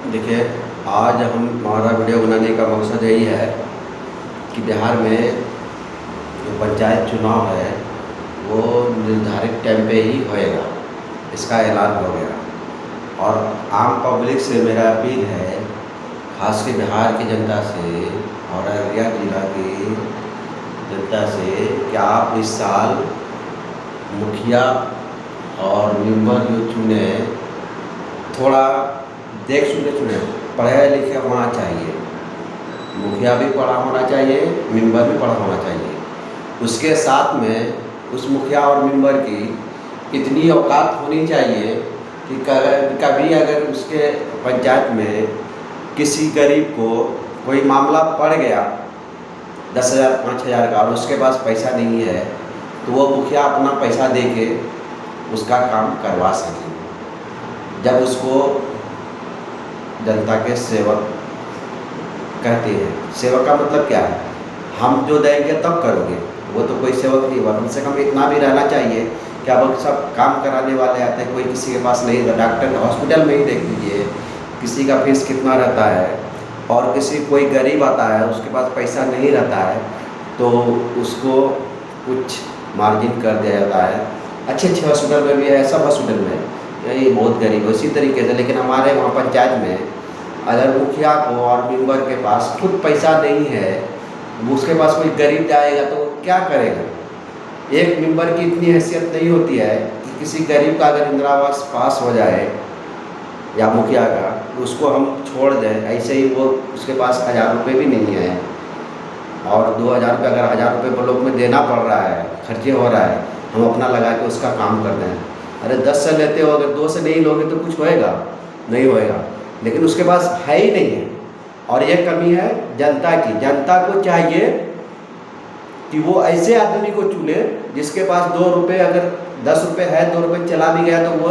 देखिए, आज हमारा वीडियो बनाने का मकसद यही है कि बिहार में जो पंचायत चुनाव है वो निर्धारित टाइम पे ही होएगा, इसका ऐलान हो गया। और आम पब्लिक से मेरा अपील है, खास के बिहार की जनता से और अररिया जिला की जनता से, कि आप इस साल मुखिया और मेंबर जो चुने, थोड़ा देख सुन के चुने, पढ़े लिखे होना चाहिए। मुखिया भी पढ़ा होना चाहिए, मेंबर भी पढ़ा होना चाहिए। उसके साथ में उस मुखिया और मेंबर की इतनी औकात होनी चाहिए कि कभी अगर उसके पंचायत में किसी गरीब को कोई मामला पड़ गया 10,000 5,000 का और उसके पास पैसा नहीं है, तो वो मुखिया अपना पैसा दे के उसका काम करवा सके। जब उसको जनता के सेवक कहते हैं। सेवक का मतलब क्या है? हम जो देंगे तब करोगे, वो तो कोई सेवक नहीं हुआ। कम से कम इतना भी रहना चाहिए कि अब सब काम कराने वाले आते हैं, कोई किसी के पास नहीं, डॉक्टर हॉस्पिटल में ही देख लीजिए किसी का फीस कितना रहता है, और किसी कोई गरीब आता है उसके पास पैसा नहीं रहता है तो उसको कुछ मार्जिन कर दिया जाता है। अच्छे अच्छे हॉस्पिटल में भी है, सब हॉस्पिटल में यही बहुत गरीब है इसी तरीके से। लेकिन हमारे वहाँ पंचायत में अगर मुखिया को और मेंबर के पास खुद पैसा नहीं है, उसके पास कोई गरीब जाएगा तो वो क्या करेगा? एक मेंबर की इतनी हैसियत नहीं होती है कि किसी गरीब का अगर इंदिरा आवास पास हो जाए या मुखिया का, तो उसको हम छोड़ दें ऐसे ही। वो उसके पास 1,000 रुपये भी नहीं है, और 2,000 रुपये अगर 1,000 रुपये ब्लॉक में देना पड़ रहा है, खर्चे हो रहा है, हम अपना लगा के उसका काम कर दें। अरे 10 से लेते हो, अगर 2 से नहीं लोगे तो कुछ होएगा? नहीं होएगा। लेकिन उसके पास है ही नहीं है, और ये कमी है जनता की। जनता को चाहिए कि वो ऐसे आदमी को चुने जिसके पास 2 रुपये, अगर 10 रुपये है, 2 रुपये चला भी गया तो वो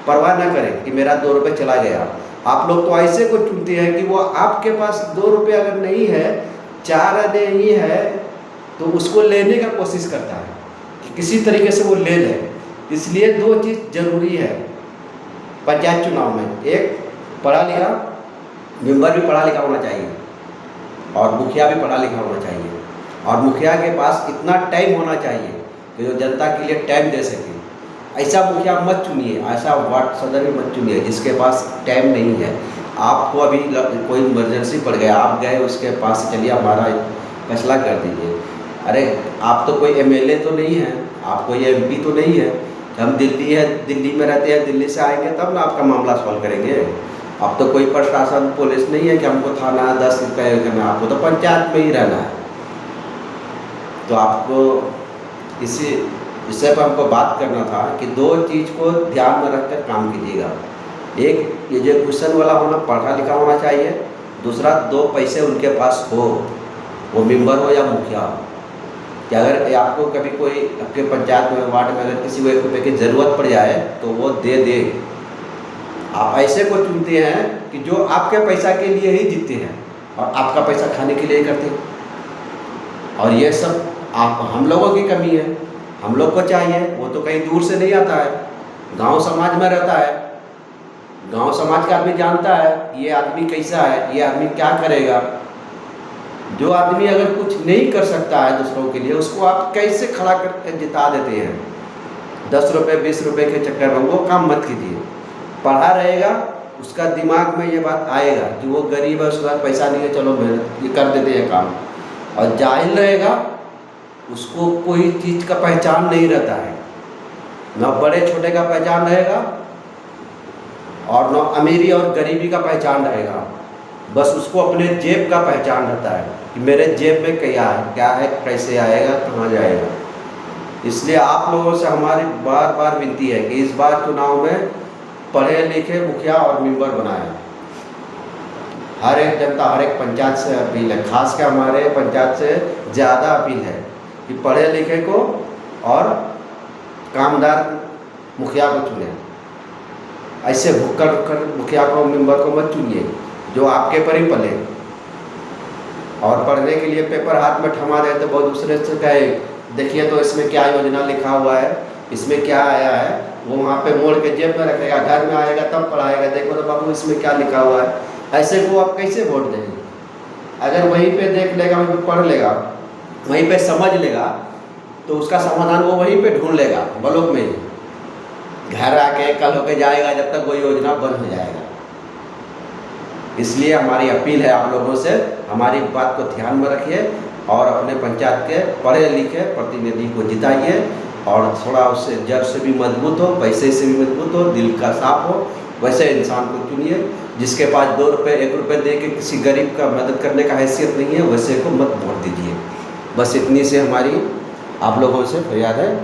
परवाह ना करे कि मेरा 2 रुपये चला गया। आप लोग तो ऐसे को चुनते हैं कि वो आपके पास 2 रुपये अगर नहीं है, 4 आने ही है, तो उसको लेने का कोशिश करता है कि किसी तरीके से वो ले ले। इसलिए 2 चीज़ जरूरी है पंचायत चुनाव में। एक, पढ़ा लिखा मेंबर भी पढ़ा लिखा होना चाहिए, और मुखिया भी पढ़ा लिखा होना चाहिए, और मुखिया के पास इतना टाइम होना चाहिए कि जो जनता के लिए टाइम दे सके। ऐसा मुखिया मत चुनिए, ऐसा वार्ड सदस्य भी मत चुनिए जिसके पास टाइम नहीं है। आपको अभी कोई इमरजेंसी पड़ गया, आप गए उसके पास, चलिए हमारा फैसला कर दीजिए। अरे आप तो कोई एमएलए तो नहीं है, आप कोई एमपी तो नहीं है। हम दिल्ली में रहते हैं, दिल्ली से आएंगे तब ना आपका मामला सॉल्व करेंगे। अब तो कोई प्रशासन पुलिस नहीं है कि हमको थाना 10 रुपये करना, आपको तो पंचायत में ही रहना है। तो आपको इसी विषय पर हमको बात करना था कि 2 चीज़ को ध्यान में रखकर काम कीजिएगा। एक, ये जो क्वेश्चन वाला होना, पढ़ा लिखा होना चाहिए। दूसरा, 2 पैसे उनके पास हो, वो मेंबर हो या मुखिया हो, कि अगर आपको कभी कोई आपके पंचायत में, वार्ड में अगर किसी को 1 रुपये की ज़रूरत पड़ जाए तो वो दे दे। आप ऐसे को चुनते हैं कि जो आपके पैसा के लिए ही जीतते हैं और आपका पैसा खाने के लिए ही करते हैं। और ये सब हम लोगों की कमी है। हम लोग को चाहिए, वो तो कहीं दूर से नहीं आता है, गांव समाज में रहता है। गांव समाज का आदमी जानता है ये आदमी कैसा है, ये आदमी क्या करेगा। जो आदमी अगर कुछ नहीं कर सकता है दूसरों के लिए, उसको आप कैसे खड़ा कर जिता देते हैं? 10 रुपये 20 रुपये के चक्कर में वो काम मत कीजिए। पढ़ा रहेगा, उसका दिमाग में ये बात आएगा कि वो गरीब है, उसके पास पैसा नहीं है, चलो मेहनत ये कर देते हैं काम। और जाहिल रहेगा, उसको कोई चीज़ का पहचान नहीं रहता है, न बड़े छोटे का पहचान रहेगा और न अमीरी और गरीबी का पहचान रहेगा। बस उसको अपने जेब का पहचान रहता है कि मेरे जेब में क्या है, कैसे आएगा, कहाँ जाएगा। इसलिए आप लोगों से हमारी बार बार विनती है कि इस बार चुनाव में पढ़े लिखे मुखिया और मेंबर बनाएं। हर एक जनता, हर एक पंचायत से अपील है, खास कर हमारे पंचायत से ज़्यादा अपील है कि पढ़े लिखे को और कामदार मुखिया को चुने। ऐसे भुक्कड़ मुखिया को, मेंबर को मत चुनिए जो आपके पर ही पले। और पढ़ने के लिए पेपर हाथ में थमा दे तो बहुत दूसरे से कहे, देखिए तो इसमें क्या योजना लिखा हुआ है, इसमें क्या आया है, वो वहाँ पे मोड़ के जेब में रखेगा, घर में आएगा तब पढ़ाएगा, देखो तो बाबू इसमें क्या लिखा हुआ है। ऐसे को आप कैसे वोट देंगे? अगर वहीं पे देख लेगा, वहीं पे पढ़ लेगा, वहीं पे समझ लेगा, तो उसका समाधान वो वहीं पे ढूंढ लेगा ब्लॉक में ही। घर आके कल होके जाएगा जब तक वो योजना बंद हो जाएगा। इसलिए हमारी अपील है आप लोगों से, हमारी बात को ध्यान में रखिए और अपने पंचायत के पढ़े लिखे प्रतिनिधि को जिताइए और थोड़ा उससे जड़ से भी मजबूत हो, पैसे से भी मजबूत हो, दिल का साफ हो, वैसे इंसान को चुनिए। जिसके पास 2 रुपये 1 रुपये दे के किसी गरीब का मदद करने का हैसियत नहीं है, वैसे को मत वोट दीजिए। बस इतनी से हमारी आप लोगों से फरियाद है।